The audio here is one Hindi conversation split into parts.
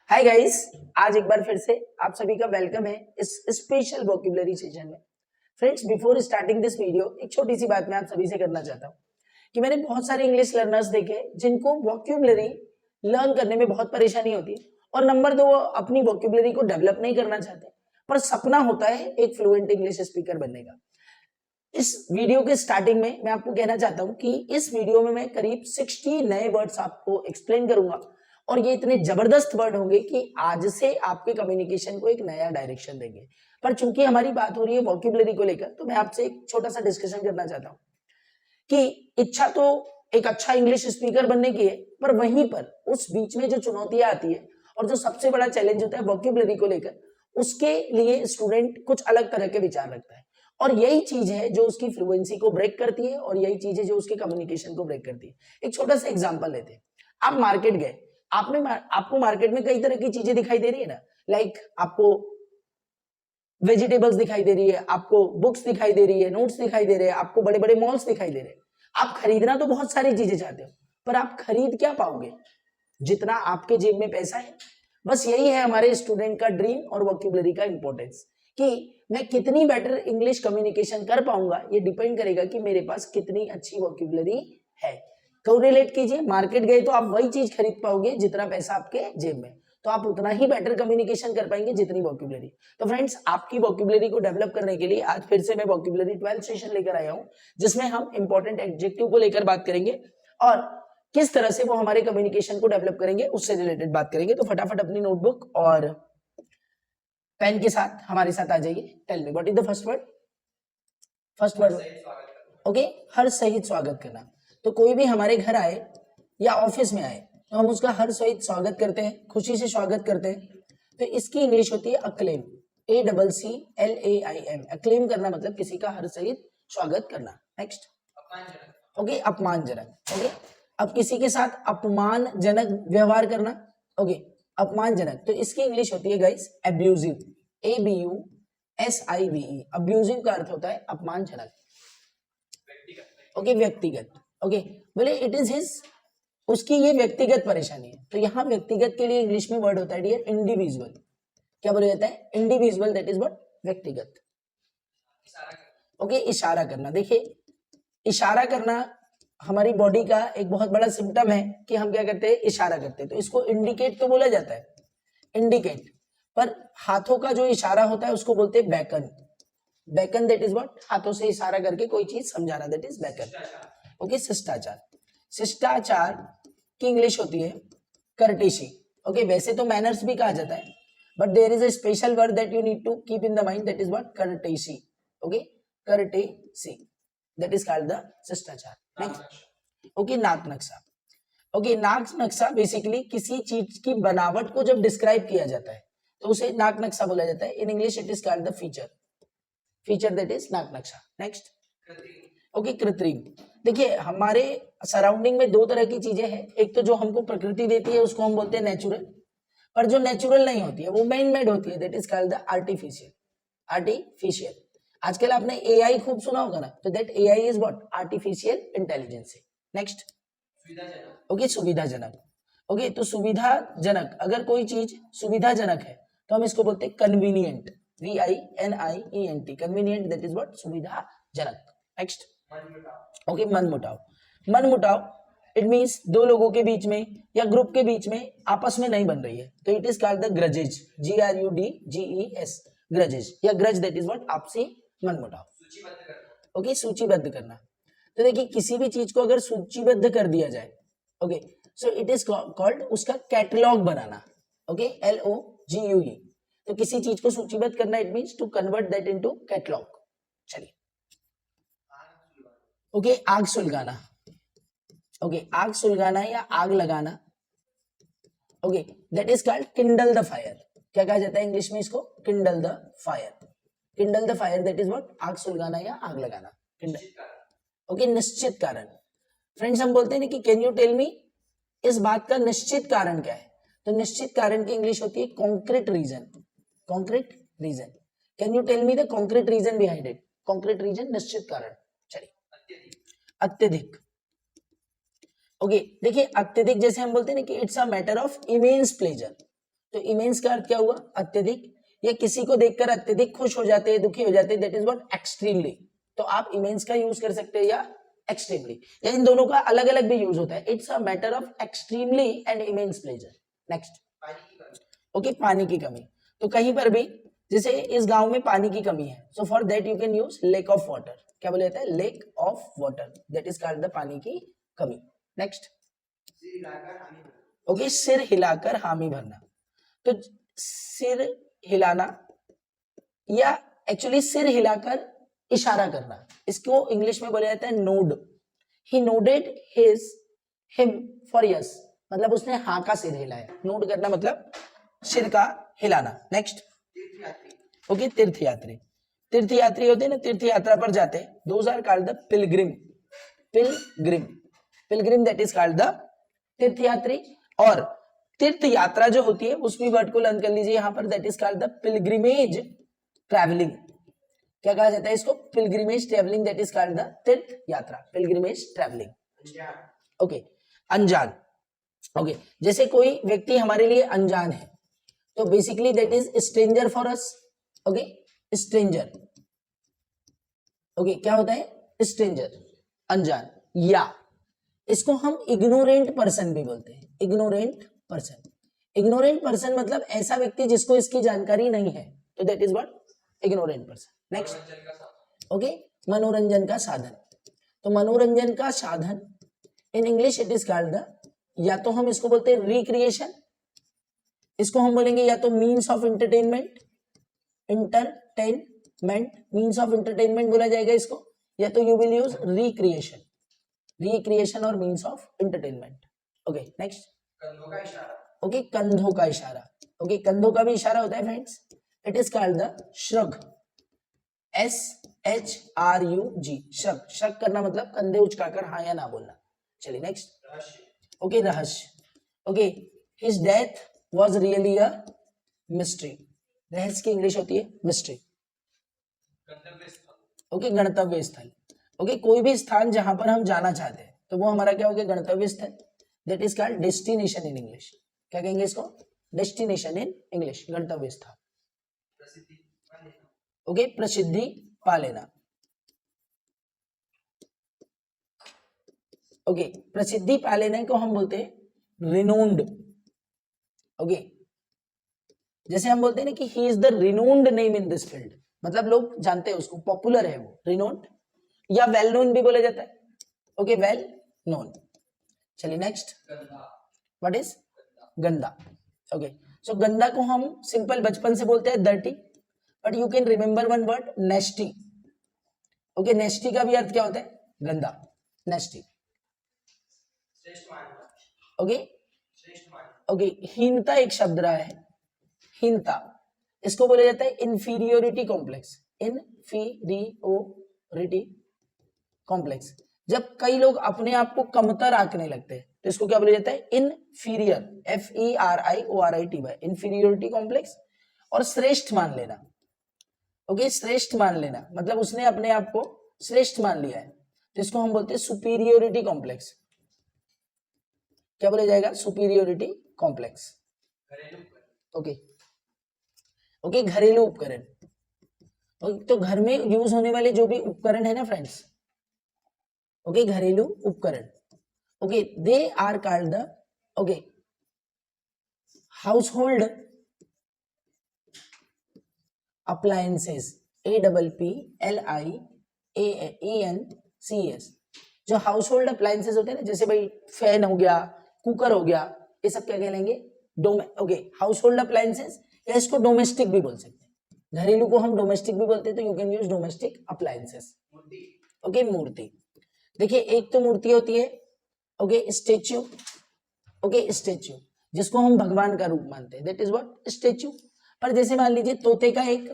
हाय गाइस, आज एक बार फिर से आप सभी का वेलकम है इस स्पेशल वोकैबुलरी सेशन में। Friends, before starting this video एक छोटी सी बात मैं आप सभी से करना चाहता हूँ कि मैंने बहुत सारे इंग्लिश लर्नर्स देखे जिनको वोकैबुलरी लर्न करने में बहुत परेशानी होती है और नंबर 2 वो अपनी वोकैबुलरी को डेवलप नहीं करना चाहते, पर सपना होता है एक फ्लुएंट इंग्लिश स्पीकर बनने का। इस वीडियो के स्टार्टिंग में मैं आपको कहना चाहता हूं कि इस वीडियो में मैं करीब 60 नए वर्ड्स आपको एक्सप्लेन करूंगा और ये इतने जबरदस्त वर्ड होंगे कि आज से आपके कम्युनिकेशन को एक नया डायरेक्शन देंगे। पर चूंकि हमारी बात हो रही है वोकैबुलरी को लेकर, तो मैं आपसे एक छोटा सा डिस्कशन करना चाहता हूं कि इच्छा तो एक अच्छा इंग्लिश स्पीकर बनने की है, पर वहीं पर उस बीच में जो चुनौतियां आती है और जो सबसे बड़ा चैलेंज होता है वोकैबुलरी को लेकर, उसके लिए स्टूडेंट कुछ अलग तरह के विचार रखता है और यही चीज है जो उसकी फ्लुएंसी को ब्रेक करती है और यही चीज है जो उसके कम्युनिकेशन को ब्रेक करती है। एक छोटा सा एग्जांपल लेते हैं। आप मार्केट गए, आपको मार्केट में कई तरह की चीजें दिखाई दे रही है ना, लाइक आपको वेजिटेबल्स दिखाई दे रही है, आपको बुक्स दिखाई दे रही है, नोट्स दिखाई दे रहे हैं, आपको बड़े बड़े मॉल्स दिखाई दे रहे हैं। आप खरीदना तो बहुत सारी चीजें चाहते हो, पर आप खरीद क्या पाओगे? जितना आपके जेब में पैसा है। बस यही है हमारे स्टूडेंट का ड्रीम और वोकैबुलरी का इंपॉर्टेंस कि मैं कितनी बेटर इंग्लिश कम्युनिकेशन कर पाऊंगा, ये डिपेंड करेगा कि मेरे पास कितनी अच्छी वोकैबुलरी है। कोरिलेट कीजिए, मार्केट गए तो आप वही चीज खरीद पाओगे जितना पैसा आपके जेब में, तो आप उतना ही बेटर कम्युनिकेशन कर पाएंगे जितनी वोकैबुलरी। तो फ्रेंड्स, आपकी वोकैबुलरी को डेवलप करने के लिए आज फिर से मैं वोकैबुलरी 12th सेशन लेकर आया हूं, जिसमें हम इंपॉर्टेंट एडजेक्टिव को लेकर बात करेंगे और किस तरह से वो हमारे कम्युनिकेशन को डेवलप करेंगे उससे रिलेटेड बात करेंगे। तो फटाफट अपनी नोटबुक और पेन के साथ हमारे साथ आ जाइए। Tell me what is the first word? First word, okay, हर सहित स्वागत करना। तो कोई भी हमारे घर आए या ऑफिस में आए तो हम उसका हर सहित स्वागत करते हैं, खुशी से स्वागत करते हैं। तो इसकी इंग्लिश होती है अक्लेम, ACCLAIM। अक्लेम करना मतलब किसी का हर सहित स्वागत करना। नेक्स्ट, ओके, अपमानजनक। ओके, अब किसी के साथ अपमानजनक व्यवहार करना, ओके, अपमानजनक, तो इसकी इंग्लिश होती है गाइस एब्यूजिव, ABUSIVE। अब्यूजिव का अर्थ होता है अपमानजनक, ओके, व्यक्तिगत। ओके, बोले इट इज हिज, उसकी ये व्यक्तिगत परेशानी है। तो यहाँ व्यक्तिगत के लिए इंग्लिश में वर्ड होता है डियर इंडिविजुअल। क्या बोला जाता है? इंडिविजुअल, दैट इज व्हाट, व्यक्तिगत। ओके, इशारा करना। देखिए, इशारा करना हमारी बॉडी का एक बहुत बड़ा सिम्टम है कि हम क्या करते हैं, इशारा करते हैं। तो इसको इंडिकेट तो बोला जाता है, इंडिकेट, पर हाथों का जो इशारा होता है उसको बोलते हैं bacon. Bacon, that is what, हाथों से इशारा करके कोई चीज समझाना, दैट इज बैकन। ओके, शिष्टाचार। शिष्टाचार की इंग्लिश होती है कर्टेसी। ओके, वैसे तो मैनर्स भी कहा जाता है, but there is a special word that you need to keep in the mind, that is what, courtesy. Okay, courtesy, that is called the shishtachar. Next, okay, नाक नक्शा। ओके, नाक नक्शा बेसिकली किसी चीज की बनावट को जब डिस्क्राइब किया जाता है तो उसे नाक नक्शा बोला जाता है। In English it is called the feature, feature that is नाक नक्शा। नेक्स्ट, ओके, कृत्रिम। देखिए, हमारे सराउंडिंग में दो तरह की चीजें हैं, एक तो जो हमको प्रकृति देती है उसको हम बोलते हैं नेचुरल, पर जो नेचुरल नहीं होती है वो मैन मेड होती है, that is called the artificial. Artificial, आजकल आपने एआई खूब सुना होगा ना, तो that AI is what, artificial intelligence. Next, okay, सुविधाजनक। ओके, तो सुविधाजनक, अगर कोई चीज सुविधाजनक है तो हम इसको बोलते हैं convenient, VINIENT, convenient, that is what, सुविधाजनक। नेक्स्ट, ओके, मनमुटाव। मनमुटाव इट मींस दो लोगों के बीच में या ग्रुप के बीच में आपस में नहीं बन रही है, तो it is called the grudges, GRUDGES, grudges या ग्रज, दैट इज व्हाट, आपसी मनमुटाव। ओके, सूचीबद्ध करना। तो देखिए, किसी भी चीज को अगर सूचीबद्ध कर दिया जाए, okay, so it is called उसका कैटलॉग बनाना। ओके, LOGUE, तो किसी चीज को सूचीबद्ध करना, it means to convert that into catalogue. चलिए, ओके, आग सुलगाना। ओके, आग सुलगाना या आग लगाना, okay, that is called kindle the fire. क्या कहा जाता है इंग्लिश में इसको? Kindle the fire. Kindle the fire, that is what, आग सुलगाना या आग लगाना, किंडल। ओके, निश्चित कारण। फ्रेंड्स, हम बोलते हैं ना कि कैन यू टेल मी, इस बात का निश्चित कारण क्या है? तो निश्चित कारण की इंग्लिश होती है concrete reason. Concrete reason, can you tell me the concrete reason behind it? Concrete reason, निश्चित कारण। चलिए, अत्यधिक। ओके, देखिए, अत्यधिक जैसे हम बोलते हैं ना कि it's a matter of immense pleasure, तो इमेंस का अर्थ क्या हुआ? अत्यधिक, या किसी को देखकर अत्यधिक खुश हो जाते हैं, दुखी हो जाते हैं, दैट इज व्हाट? एक्सट्रीमली। तो आप इमेंस का यूज कर सकते हैं या एक्सट्रीमली, या इन दोनों का अलग अलग भी यूज होता है। It's a matter of extremely and immense pleasure. Next, okay, पानी की कमी। तो कहीं पर भी जैसे इस गांव में पानी की कमी है, so for that you can use lake of water. क्या बोले जाता है? Lake of water, that is called the पानी की कमी। नेक्स्ट, ओके, सिर हिलाकर हामी भरना। तो सिर हिलाना या एक्चुअली सिर हिलाकर इशारा करना, इसको इंग्लिश में बोला जाता है node. He nodded him for yes, मतलब उसने हाँ का सिर हिलाया। नोड करना मतलब सिर का हिलाना। नेक्स्ट, ओके, तीर्थयात्री। तीर्थयात्री होते हैं ना, तीर्थ यात्रा पर जाते हैं, those are called the pilgrim. Pilgrim, pilgrim that is called the tirthayatri. और तीर्थ यात्रा जो होती है उसमें वर्ड को लर्न कर लीजिए यहाँ पर, that is called the pilgrimage travelling. क्या कहा जाता है इसको? Pilgrimage travelling, that is called the तीर्थ यात्रा, पिलग्रिमेज ट्रैवलिंग। ओके, अनजान। ओके, जैसे कोई व्यक्ति हमारे लिए अनजान है, तो basically that is stranger for us. Okay, stranger. Okay, क्या होता है? स्ट्रेंजर, अनजान। या इसको हम इग्नोरेंट पर्सन भी बोलते हैं। इग्नोरेंट पर्सन, इग्नोरेंट पर्सन मतलब ऐसा व्यक्ति जिसको इसकी जानकारी नहीं है, तो that is what? Ignorant person. Next, okay, मनोरंजन का साधन। तो मनोरंजन का साधन in English it is called the, या तो हम इसको बोलते हैं रिक्रिएशन, इसको हम बोलेंगे या तो means of entertainment, entertainment, means of entertainment बोला जाएगा इसको, या तो you will use recreation, recreation और means of entertainment. Okay, next, okay, कंधों का इशारा। ओके, कंधों का भी इशारा होता है friends, it is called the shrug, SHRUG, shrug. Shrug करना मतलब कंधे उचकाकर हाँ या ना बोलना। चलिए नेक्स्ट, ओके, रहस्य। Okay, his death was really a mystery. रहस्य की इंग्लिश होती है मिस्ट्री। ओके, गंतव्य स्थल। ओके, कोई भी स्थान जहां पर हम जाना चाहते हैं तो वो हमारा क्या हो गया? गंतव्य स्थल, that is called destination in English. क्या कहेंगे इसको? डेस्टिनेशन इन इंग्लिश, गंतव्य स्थान। ओके, प्रसिद्धि पा लेना। ओके, प्रसिद्धि पा लेने को हम बोलते हैं रिनोन्ड। ओके, जैसे हम बोलते हैं ना कि he is the renowned name in this field, मतलब लोग जानते हैं उसको, पॉपुलर है वो, रिनोन्ड, या वेल नोन भी बोला जाता है। Okay, well known. चलिए नेक्स्ट, व्हाट इज? गंदा। ओके, सो गंदा को हम सिंपल बचपन से बोलते हैं dirty, but you can remember one word, nasty. Okay, nasty का भी अर्थ क्या होता है? गंदा, नेस्टी। ओके, ओके, हीनता एक शब्द रहा है, हीनता, इसको बोला जाता है इंफीरियोरिटी कॉम्प्लेक्स। इंफीरियोरिटी कॉम्प्लेक्स, जब कई लोग अपने आप को कमतर आंकने लगते हैं तो इसको क्या बोला जाता है? Inferior, FERIORITY, inferiority complex. और श्रेष्ठ मान लेना। ओके, श्रेष्ठ मान लेना मतलब उसने अपने आप को श्रेष्ठ मान लिया है, तो इसको हम बोलते हैं सुपीरियोरिटी कॉम्प्लेक्स। क्या बोला जाएगा? Superiority complex. ओके, ओके, घरेलू उपकरण। तो घर में यूज होने वाले जो भी उपकरण है ना फ्रेंड्स, ओके, घरेलू उपकरण, okay, they are called the, okay, household appliances, APPLIANCES। जो हाउसहोल्ड अप्लायंसेस होते हैं ना, जैसे भाई फैन हो गया, कुकर हो गया, ये सब क्या कहलाएंगे? ओके, हाउसहोल्ड अप्लायंसेस, या इसको डोमेस्टिक भी बोल सकते हैं। घरेलू को हम डोमेस्टिक भी बोलते हैं, तो you can use domestic appliances. Okay, मूर्ति। देखिए, एक तो मूर्ति होती है, ओके, स्टेच्यू। ओके, स्टेच्यू जिसको हम भगवान का रूप मानते हैं, दैट इज व्हाट? स्टेच्यू। पर जैसे मान लीजिए तोते का एक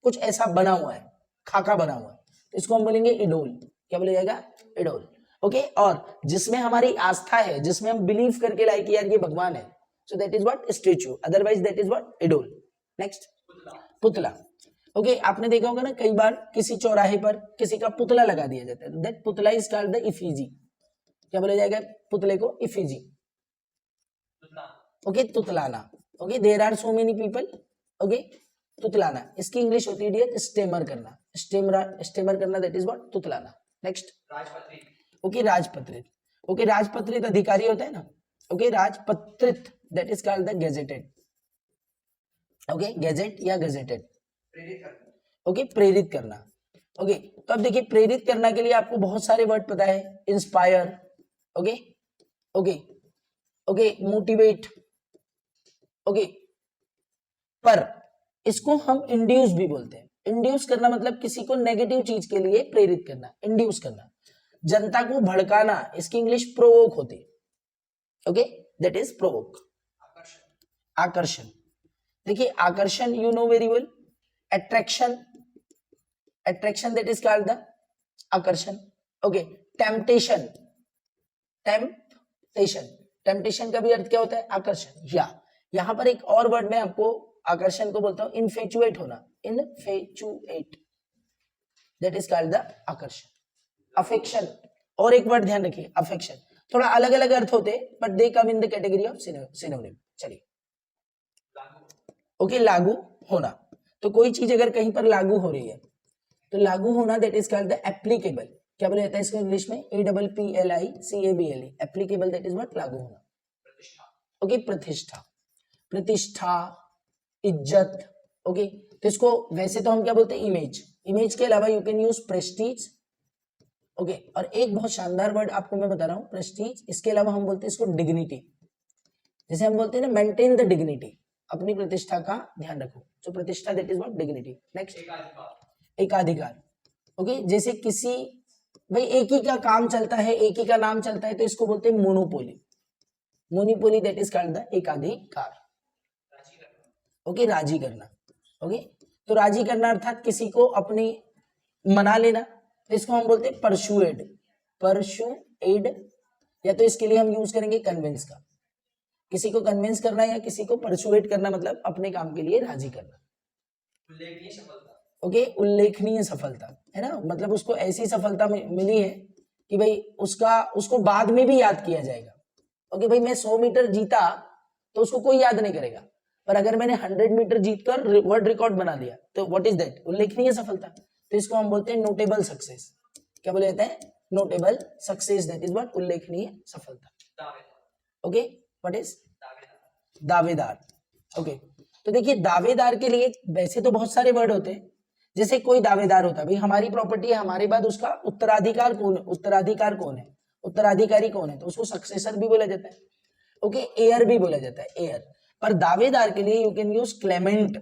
कुछ ऐसा बना हुआ है, खाका बना हुआ है, तो इसको हम बोलेंगे इडोल। क्या बोला जाएगा? इडोल। ओके, और जिसमें हमारी आस्था है, जिसमें हम बिलीव करके लाइक यार ये भगवान है, so that is what? Statue, otherwise that is what? Idol. Next, पुतला। ओके, आपने देखा होगा ना कई बार किसी चौराहे पर किसी का पुतला लगा दिया जाता है, दैट पुतला इज कॉल्ड द इफिजी। क्या बोला जाएगा पुतले को? इफिजी। ओके, तुतलाना। Okay, there are so many people, okay, तुतलाना, इसकी इंग्लिश होती है डियर स्टेमर करना, स्टेमर करना, दैट इज व्हाट, तुतलाना। नेक्स्ट, ओके, राजपत्रित, ओके, राजपत्रित अधिकारी होता है ना, ओके, राजपत्रित that is called the gazetted, okay, gazette या गेजेटेड, ओके, प्रेरित करना, ओके। तो अब देखिए प्रेरित करना के लिए आपको बहुत सारे वर्ड पता है, inspire, okay, okay, okay, motivate, okay, पर इसको हम इंड्यूस भी बोलते हैं। इंड्यूस करना मतलब किसी को नेगेटिव चीज के लिए प्रेरित करना, इंड्यूस करना, जनता को भड़काना, इसकी इंग्लिश प्रोवोक होती है, ओके, दैट इज प्रोवोक। आकर्षण, देखिए आकर्षण you know very well, attraction, attraction that is called the आकर्षण, ओके। टेम्पटेशन, टेम्पटेशन, टेम्पटेशन का भी अर्थ क्या होता है, आकर्षण। या यहां पर एक और वर्ड में आपको आकर्षण को बोलता हूं इनफेचुएट होना, इनफेचुएट दैट इज कॉल्ड द आकर्षण। अफेक्शन, और एक वर्ड ध्यान रखिए, अफेक्शन, थोड़ा अलग अलग अर्थ होते हैं but they come in the category of synonym. चलिए, ओके, लागू होना, तो कोई चीज अगर कहीं पर लागू हो रही है तो लागू होना that is called the applicable. क्या बोला जाता है इसको इंग्लिश में, APPLICABLE, applicable that is what, लागू होना, ओके। प्रतिष्ठा, प्रतिष्ठा, इज्जत, ओके, तो इसको वैसे तो हम क्या बोलते हैं, इमेज, इमेज के अलावा you can use Prestige, okay. और एक बहुत शानदार वर्ड आपको मैं बता रहा हूं, प्रेस्टीज, इसके अलावा हम बोलते हैं इसको डिग्निटी, जैसे हम बोलते हैं ना मेंटेन द डिग्निटी, अपनी प्रतिष्ठा का ध्यान रखो, जो प्रतिष्ठा that is what, dignity. Next, एकाधिकार, ओके, जैसे किसी, भाई एक ही का काम चलता है, एक ही का नाम चलता है, तो इसको बोलते हैं monopoly, monopoly that is called the एकाधिकार, ओके, राजी करना, ओके। तो राजी करना अर्थात किसी को अपनी मना लेना, तो इसको हम बोलते हैं परसुएड, परसुएड, या तो इसके लिए हम यूज करेंगे कन्विंस का, किसी को कन्विंस करना या किसी को परसुएट करना मतलब अपने काम के लिए राजी करना। उल्लेखनीय सफलता, ओके, उल्लेखनीय सफलता है ना, मतलब उसको ऐसी सफलता मिली है कि भाई उसको बाद में भी याद किया जाएगा। ओके भाई, मैं 100 मीटर जीता तो उसको कोई याद नहीं करेगा, पर अगर मैंने 100 मीटर जीतकर वर्ल्ड रिकॉर्ड बना दिया तो व्हाट इज दैट, उल्लेखनीय सफलता। तो इसको हम बोलते हैं नोटेबल सक्सेस। क्या बोले जाते हैं, notable success, that is what, उल्लेखनीय सफलता। ओके, व्हाट इज दावेदार, ओके। तो देखिए दावेदार के लिए वैसे तो बहुत सारे वर्ड होते हैं, जैसे कोई दावेदार होता है, भाई हमारी प्रॉपर्टी है, हमारे बाद उसका उत्तराधिकार कौन है, उत्तराधिकार कौन है, उत्तराधिकारी कौन है, तो उसको सक्सेसर भी बोला जाता है, ओके, एयर भी बोला जाता है, एयर। पर दावेदार के लिए you can use Clement,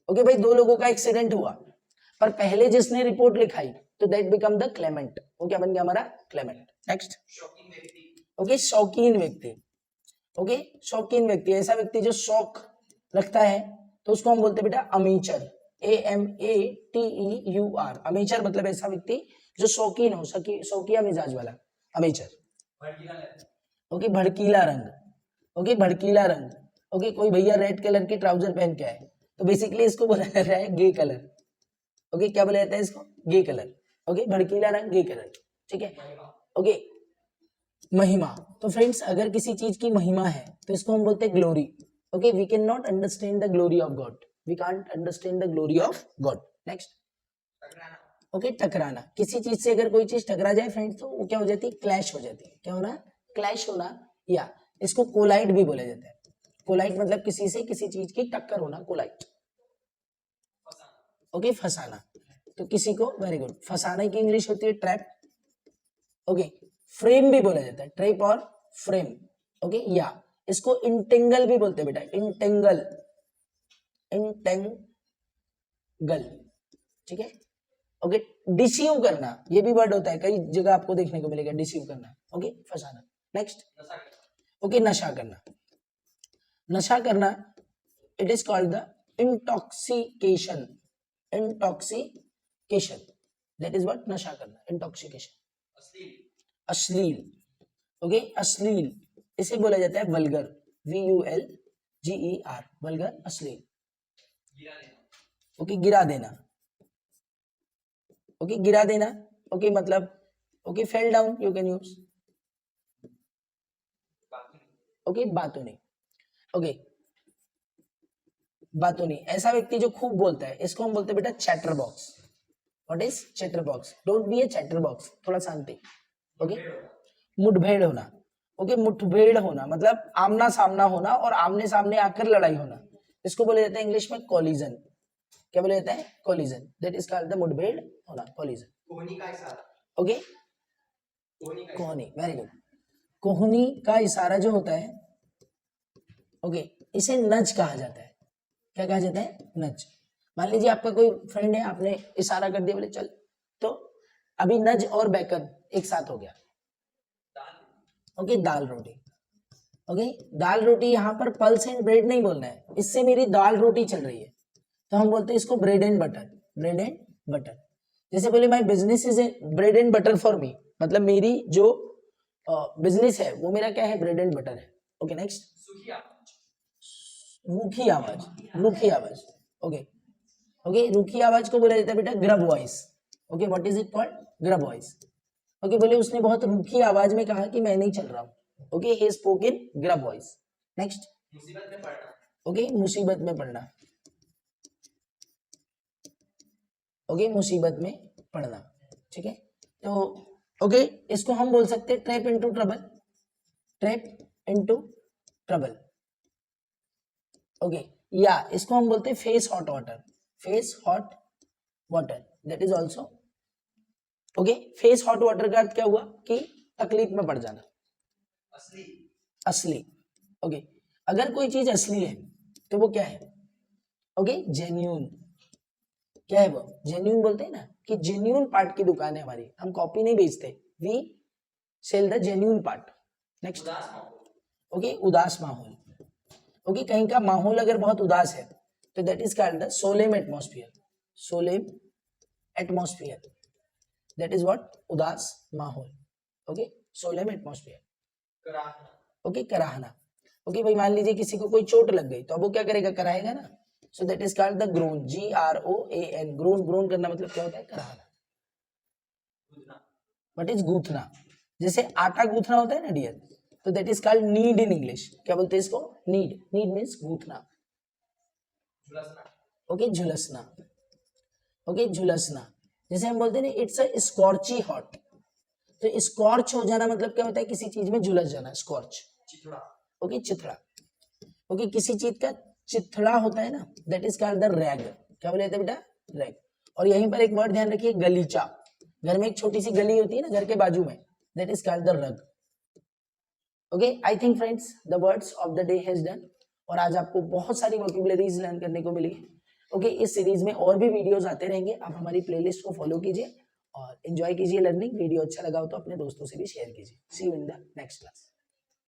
okay भाई, दो लोगों का एक्सीडेंट हुआ पर पहले जिसने रिपोर्ट लिखाई तो दैट बिकम द क्लेमेंट, वो क्या बन गया हमारा, क्लेमेंट। नेक्स्ट, ओके, शौकीन व्यक्ति, ओके, शौकीन व्यक्ति, ऐसा व्यक्ति जो शौक रखता है तो उसको हम बोलते हैं बेटा अमीचर, AMATEUR, अमीचर मतलब ऐसा व्यक्ति जो शौकीन हो, शौकिया मिजाज वाला, अमीचर। ओके, भड़कीला रंग, ओके, भड़कीला रंग, ओके, कोई भैया रेड कलर की ट्राउजर पहन के आए तो बेसिकली इसको बोला जा रहा है गे कलर, ओके, क्या बोला जाता है इसको, गे कलर, ओके, भड़कीला रंग, गे कलर, ठीक है, ओके। महिमा, तो फ्रेंड्स अगर किसी चीज की महिमा है तो इसको हम बोलते हैं glory, okay, we can not understand the glory of God, we can't understand the glory of God. Next, okay, टकराना, किसी चीज से अगर कोई चीज टकरा जाए फ्रेंड्स तो वो क्या हो जाती है, क्लैश हो जाती है, क्या होना, क्लैश होना, या इसको कोलाइड भी बोला जाता है। कोलाइड मतलब किसी से किसी चीज की टक्कर होना, कोलाइड, ओके, फंसाना, तो किसी को, वेरी गुड, फंसाने की इंग्लिश होती है ट्रैप, ओके। फ्रेम भी बोला जाता है, ट्रैप और फ्रेम, ओके, या इसको इंटेंगल भी बोलते हैं बेटा, इंटेंगल, इंटेंगल, ठीक है, ओके। डिसीव करना, ये भी वर्ड होता है, कई जगह आपको देखने को मिलेगा, डिसीव करना, ओके, फंसाना। नेक्स्ट, ओके, नशा करना, नशा करना, it is called the intoxication, intoxication that is what, नशा करना, इंटॉक्सिकेशन। अश्लील, ओके, अश्लील, इसे बोला जाता है वल्गर, VULGER, वल्गर, अश्लील, ओके, गिरा देना, ओके, गिरा देना, ओके, मतलब okay, fell down you can use, okay, बातूनी, ओके, बातों नहीं, ऐसा व्यक्ति जो खूब बोलता है इसको हम बोलते हैं बेटा chatter box. What is chatter box? Don't be A chatter box, थोड़ा शांति। ओके, मुठभेड़ होना। ओके, मुठभेड़ होना मतलब आमना सामना होना और आमने सामने आकर लड़ाई होना, इसको बोले जाते हैं इंग्लिश में कोलिजन। क्या बोले जाते हैं? Collision. That is called the मुठभेड़ होना, कोलिजन। कोहनी का इशारा। ओके, कोहनी, वेरी गुड। कोहनी का इशारा जो होता है, ओके, इसे नज कहा जाता है। क्या कहा जाता है? नज। मान लीजिए आपका कोई फ्रेंड है, आपने इशारा कर दिया, बोले चल, तो अभी नज और बैकन एक साथ हो गया। ओके, दाल रोटी। ओके, दाल रोटी, यहाँ पर पल्स एंड ब्रेड नहीं बोलना है, इससे मेरी दाल रोटी चल रही है तो हम बोलते हैं इसको bread and butter. Bread and butter. जैसे बोले my business is a bread and butter for me, मतलब मेरी जो बिजनेस है वो मेरा क्या है? ब्रेड एंड बटर है। ओके, नेक्स्ट, रूखी आवाज। रूखी आवाज। ओके, ओके, रूखी आवाज को बोला जाता है बेटा grub voice. Okay, what is it called? Grub voice. Okay, बोले उसने बहुत रूखी आवाज में कहा कि मैं नहीं चल रहा हूँ। Okay, he spoke in grub voice. Next, मुसीबत में पड़ना। ओके, मुसीबत में पड़ना। ओके, मुसीबत में पड़ना, ठीक है। तो ओके, इसको हम बोल सकते हैं trap into trouble. Trap into trouble. Okay, या इसको हम बोलते हैं face hot water. Face hot water, that is also. Okay, face hot water का अर्थ क्या हुआ? कि तकलीफ में पड़ जाना। असली। असली। ओके, अगर कोई चीज असली है तो वो क्या है? Okay, genuine. क्या है वो? जेन्यून बोलते हैं ना कि जेन्यून पार्ट की दुकान है हमारी, हम कॉपी नहीं बेचते, we sell the genuine part. Next, okay, उदास माहौल। ओके, कहीं का माहौल अगर बहुत उदास है तो that is called the solemn atmosphere. Solemn atmosphere, that is what? उदास माहौल। Okay, solemn atmosphere. ओके, कराहना। ओके भाई, मान लीजिए किसी को कोई चोट लग गई तो अब वो क्या करेगा? कराएगा ना। So that is called the groan. GROAN, groan. Groan करना मतलब क्या होता है? कराहना। व्हाट इज गूंथना? जैसे आटा गूंथना होता है ना डियर, तो that is called knead in English. क्या बोलते हैं इसको? नीड। नीड मीन्स गूंथना। ओके, झुलसना। ओके, झुलसना। जैसे हम बोलते हैं ना इट्स अ स्कॉर्ची हॉट, तो स्कॉर्च हो जाना मतलब क्या होता है? किसी चीज में झुलस जाना, स्कॉर्च। ओके, चिथड़ा। ओके, किसी चीज का चिथड़ा होता है ना, that is called the rag. क्या बोले बेटा? रैग। और यहीं पर एक वर्ड ध्यान रखिए, गलीचा। घर में एक छोटी सी गली होती है ना घर के बाजू में, that is called the rug. Okay, I think friends the words of the day has done. और आज आपको बहुत सारी वोकैबुलरीज लर्न करने को मिली। ओके, इस सीरीज में और भी वीडियोस आते रहेंगे, आप हमारी प्लेलिस्ट को फॉलो कीजिए और एंजॉय कीजिए लर्निंग। वीडियो अच्छा लगा हो तो अपने दोस्तों से भी शेयर कीजिए। See you in the next class.